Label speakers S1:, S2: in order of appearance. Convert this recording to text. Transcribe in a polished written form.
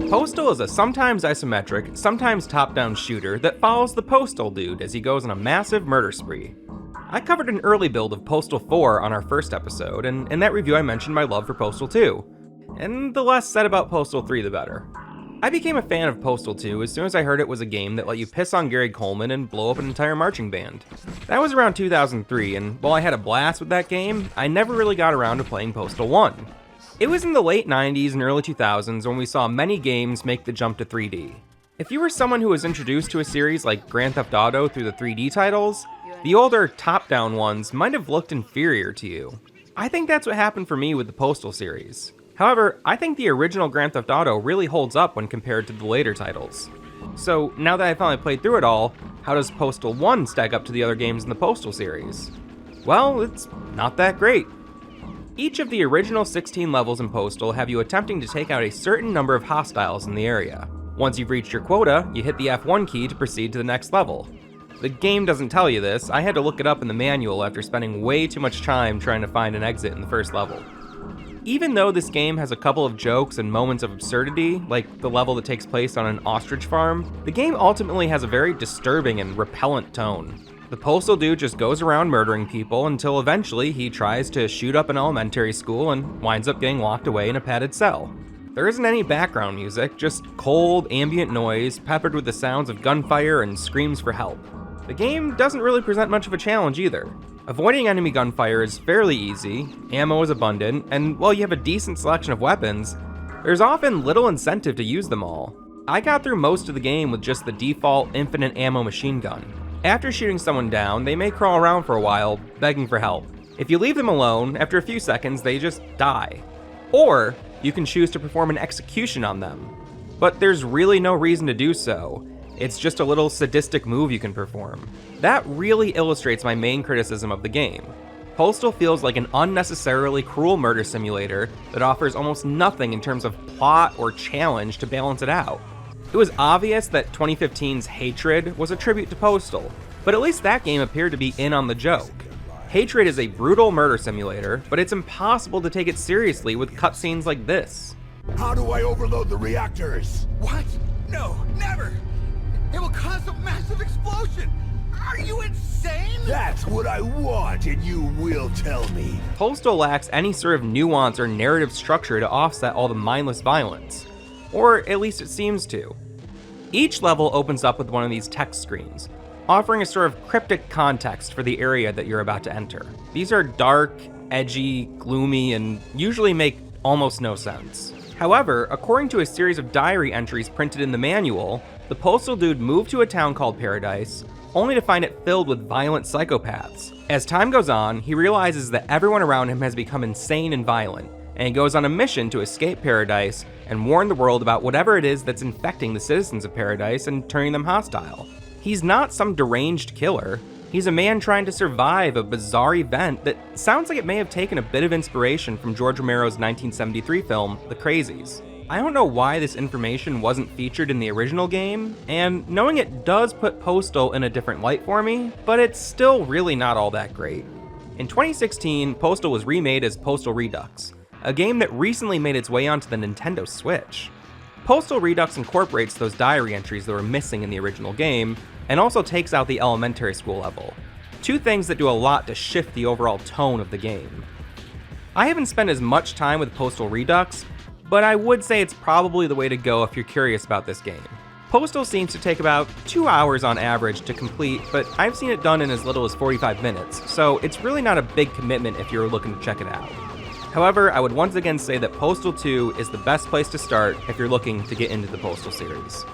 S1: Postal is a sometimes isometric, sometimes top-down shooter that follows the Postal dude as he goes on a massive murder spree. I covered an early build of Postal 4 on our first episode, and in that review I mentioned my love for Postal 2. And the less said about Postal 3 the better. I became a fan of Postal 2 as soon as I heard it was a game that let you piss on Gary Coleman and blow up an entire marching band. That was around 2003, and while I had a blast with that game, I never really got around to playing Postal 1. It was in the late 90s and early 2000s when we saw many games make the jump to 3D. If you were someone who was introduced to a series like Grand Theft Auto through the 3D titles, the older top-down ones might have looked inferior to you. I think that's what happened for me with the Postal series. However, I think the original Grand Theft Auto really holds up when compared to the later titles. So, now that I finally played through it all, how does Postal 1 stack up to the other games in the Postal series? Well, it's not that great. Each of the original 16 levels in Postal have you attempting to take out a certain number of hostiles in the area. Once you've reached your quota, you hit the F1 key to proceed to the next level. The game doesn't tell you this, I had to look it up in the manual after spending way too much time trying to find an exit in the first level. Even though this game has a couple of jokes and moments of absurdity, like the level that takes place on an ostrich farm, the game ultimately has a very disturbing and repellent tone. The Postal dude just goes around murdering people until eventually he tries to shoot up an elementary school and winds up getting locked away in a padded cell. There isn't any background music, just cold, ambient noise peppered with the sounds of gunfire and screams for help. The game doesn't really present much of a challenge either. Avoiding enemy gunfire is fairly easy, ammo is abundant, and while you have a decent selection of weapons, there's often little incentive to use them all. I got through most of the game with just the default infinite ammo machine gun. After shooting someone down, they may crawl around for a while, begging for help. If you leave them alone, after a few seconds they just die. Or, you can choose to perform an execution on them. But there's really no reason to do so. It's just a little sadistic move you can perform. That really illustrates my main criticism of the game. Postal feels like an unnecessarily cruel murder simulator that offers almost nothing in terms of plot or challenge to balance it out. It was obvious that 2015's Hatred was a tribute to Postal, but at least that game appeared to be in on the joke. Hatred is a brutal murder simulator, but it's impossible to take it seriously with cutscenes like this.
S2: How do I overload the reactors?
S3: What? No, never! It will cause a massive explosion! Are you insane?
S2: That's what I want, and you will tell me.
S1: Postal lacks any sort of nuance or narrative structure to offset all the mindless violence. Or at least it seems to. Each level opens up with one of these text screens, offering a sort of cryptic context for the area that you're about to enter. These are dark, edgy, gloomy, and usually make almost no sense. However, according to a series of diary entries printed in the manual, the Postal dude moved to a town called Paradise, only to find it filled with violent psychopaths. As time goes on, he realizes that everyone around him has become insane and violent, and he goes on a mission to escape Paradise and warn the world about whatever it is that's infecting the citizens of Paradise and turning them hostile. He's not some deranged killer. He's a man trying to survive a bizarre event that sounds like it may have taken a bit of inspiration from George Romero's 1973 film, The Crazies. I don't know why this information wasn't featured in the original game, and knowing it does put Postal in a different light for me, but it's still really not all that great. In 2016, Postal was remade as Postal Redux, a game that recently made its way onto the Nintendo Switch. Postal Redux incorporates those diary entries that were missing in the original game, and also takes out the elementary school level. Two things that do a lot to shift the overall tone of the game. I haven't spent as much time with Postal Redux, but I would say it's probably the way to go if you're curious about this game. Postal seems to take about 2 hours on average to complete, but I've seen it done in as little as 45 minutes, so it's really not a big commitment if you're looking to check it out. However, I would once again say that Postal 2 is the best place to start if you're looking to get into the Postal series.